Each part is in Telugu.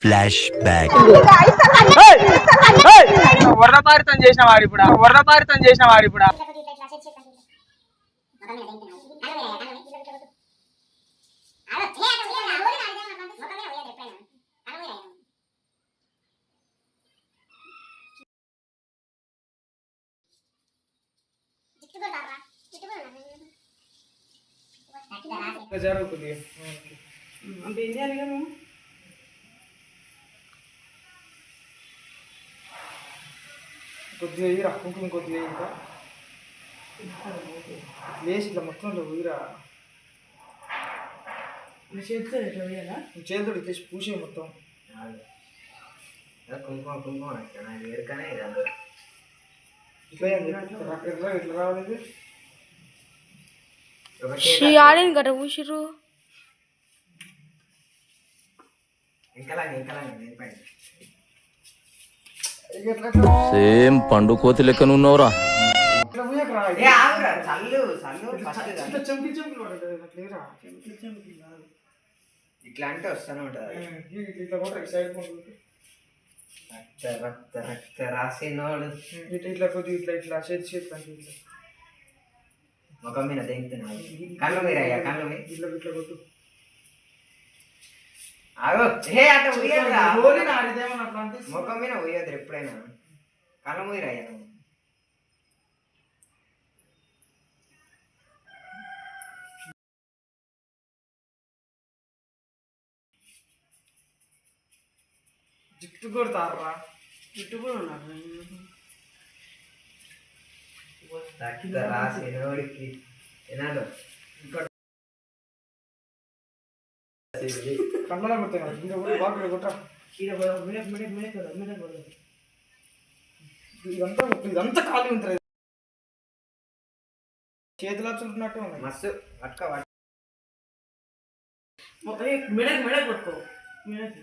Flash back. వర్ణపారితం చేసిన వాడు ఇప్పుడు జరుగుతుంది. అంటే ఏం చేయాలి మేము? కొద్దిగా వేయరా, కుంకుమ కొద్దిగా ఇంకా వేసి ఇట్లా మొత్తం వేయరా. చేతితో ఇట్లా వేయాలా? చేతితో తెచ్చి పూసే మొత్తం కుంకుమ వేరుకనే ఇట్లా ఇట్లా రావాలి. ఆడిన కదా ఊసిరు సేమ్ పండు కోతి లెక్కన ఉన్నవరా. ఇట్లా అంటే వస్తానే ఉంటుంది. రాసినోడు ఇట్లా కొద్దిగా ఇట్లా ఇట్లా చేతి ముఖం మీద తెగుతున్నాడు. కళ్ళు మీరు అయ్యా, కళ్ళు మీద ఇట్లా ఇట్లా కొట్టు. ముఖం మీద పోయద్దు ఎప్పుడైనా. కళ్ళు మీరు అయ్యా. జుట్టు కొడతారా? జుట్టు కూడా ఉన్నారు. రాసినోడికి ఏనాడు కళ్ళ కొట్టాను. బాగా కొట్ట ఇదంతా ఖాళీ ఉంటుంది. చేతిలో చుంటున్నట్టు మస్తు అక్క మెడ కొట్టుకో. మెడకి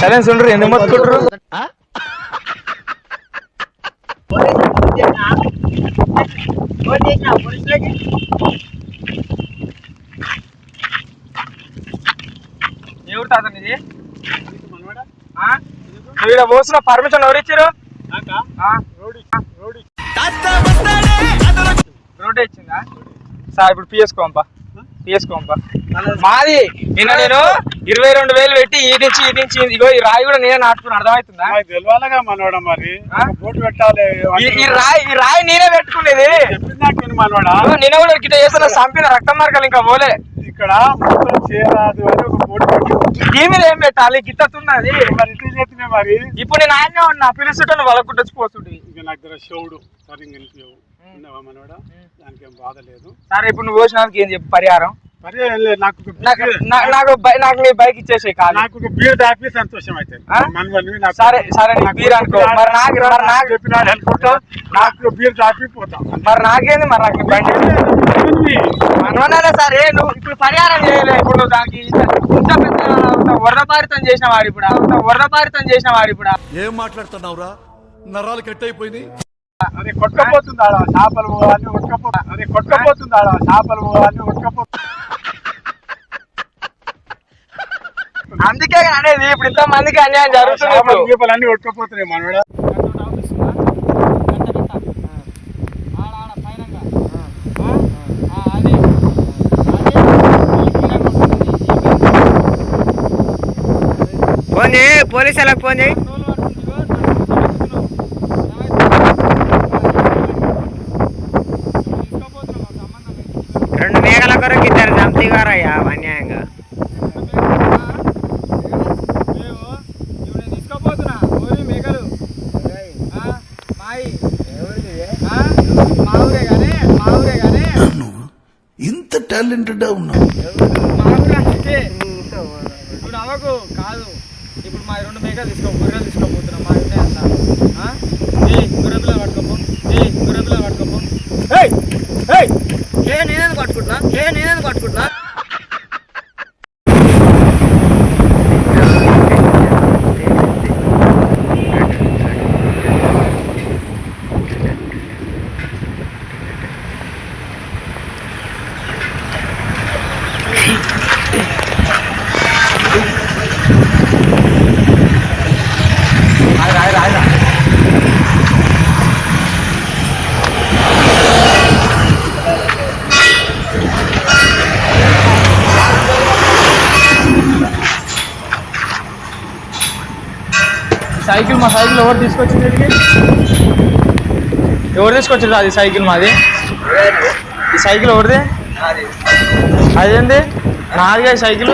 సైలెన్స్ ఉండరు. ఎందుకు మొత్తుకుంటారు? ఎవరు తాత ఇది? ఇక్కడ పోసిన పర్మిషన్ ఎవరు ఇచ్చారు? రోడ్ ఇచ్చిందా సార్? ఇప్పుడు పిఎస్కోంపా తీసుకోంపా మాది నిన్న నేను 22,000 పెట్టి ఈ నుంచి ఇగో ఈ రాయి కూడా నేనే నాటుకుని అర్థమవుతుందా తెలియాలగా మనోడా మరి పోటీ పెట్టాలి ఈ రాయి నేనే పెట్టుకునేది మనోడా నిన్న కూడా గిట్ట చేస్తున్నా చంపిన రక్తం మార్గాలు ఇంకా పోలే ఇక్కడ మొత్తం చేయరాదు అని ఒక పోటీ పెట్టి ఈ మీద ఏం పెట్టాలి గిట్టున్నది మరి ఇటు చేతినే మరి ఇప్పుడు నేను ఆయనే ఉన్నా పిలుస్తుంటే వాళ్ళకు పోతుంది ఇంకా నాకు దగ్గర శివుడు సరిగ్గా గెలిపావు మనోడా దానికి ఏం బాధ లేదు సరే ఇప్పుడు నువ్వు పోసినందుకు ఏం చెప్పు పరిహారం మరి ఏం లేదు నాకు నీ బైక్ ఇచ్చేసే కాదు నాకు ఒక బీర్ దాపి సంతోషం అయితే సరే సరే నీ బీర్ అనుకో మరి నాకు చెప్పినాడు అనుకుంటా నాకు బీర్ దాపి పోతా మరి నాకేంది మరి నాకు బండి మనవనే సరే నువ్వు ఇప్పుడు పరిహారం చేయలే ఇప్పుడు నువ్వు దానికి ఇంత పెద్ద వర్ణపారితం చేసిన వాడు ఇప్పుడు ఏం మాట్లాడుతున్నావురా నరాలు కట్ అయిపోయింది అదే కొట్టుకపోతుంది ఆడ చేపలు అన్ని కొట్టుకపోతుంది ఆడ చేపలు అన్ని అందుకే అనేది ఇప్పుడు ఇంత మందికి అన్యాయం జరుగుతుంది చేపలు అన్ని కొట్టుకపోతున్నాయి మనోడా ఫోన్ చేయి పోలీసు వాళ్ళకి ఫోన్ చేయి రెండు మేఘల కొరకు ఇద్దరు చంపిగారయ్యా అన్యాయంగా ఇంత టాలెంటెడ్ ఉన్నావు ఇప్పుడు అవ్వకు కాదు ఇప్పుడు మా 2 మేకలు గొర్రెలు తీసుకోపోతున్నాం మా ఉన్నాయి అంతా గొర్రె పిల్లలు పట్టుకోపో నేనేది పట్టుకుంటున్నా మా సైకిల్ ఎవరు తీసుకొచ్చింది అది సైకిల్ మాది ఈ సైకిల్ ఎవరిది అదేంది నాది సైకిల్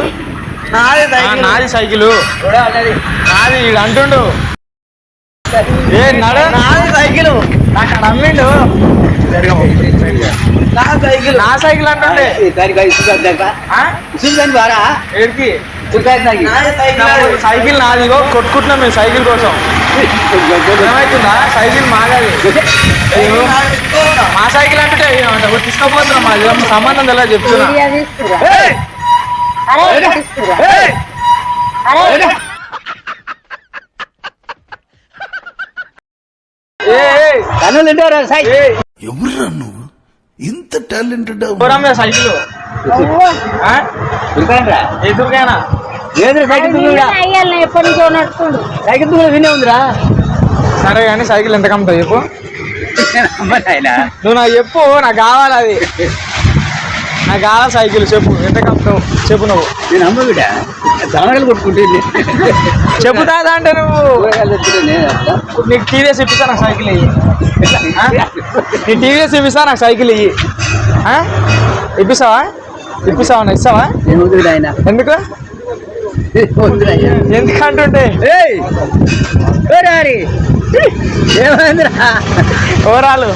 నాది సైకిల్ నాది అంటుండు ఏ నడ నాది సైకిల్ నాకు అమ్మిండు నా సైకిల్ అంటుండే ఏడికి సైకిల్ నాదిగో కొట్టుకుంటున్నాం మేము సైకిల్ కోసం ఏమవుతుందా సైకిల్ మాగాది మా సైకిల్ అంటే తీసుకోపోతున్నాం మాది సంబంధం ఎలా చెప్తున్నా ఎవరురా నువ్వు ఇంత టాలెంటెడ్ సైకిల్ ఎదురుగానా సరే కానీ సైకిల్ ఎంత కమ్ముతావు చెప్పు నువ్వు నాకు చెప్పు నాకు కావాలి అది నాకు కావాలి సైకిల్ చెప్పు ఎంత కమ్ముతావు చెప్పు నువ్వు నేను అమ్మ కొట్టుకుంటుంది చెప్పుతా అంటే నువ్వు నీకు టీవీఎస్ ఇప్పిస్తా నాకు సైకిల్ ఇయ్యి నీ టీవీఎస్ ఇప్పిస్తా నాకు సైకిల్ ఇయ్యి ఇప్పిస్తావా ఇస్తావా ఎందుకు ఎందుకంటుంటే ఓరాలు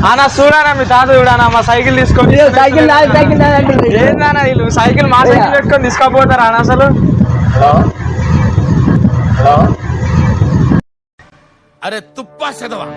అన్న చూడానా మీ తాత చూడానా మా సైకిల్ తీసుకొని ఏందన్నా వీళ్ళు సైకిల్ మా సైకిల్ పెట్టుకొని తీసుకోపోతారా అన్న అసలు అరే తుప్పా చదవా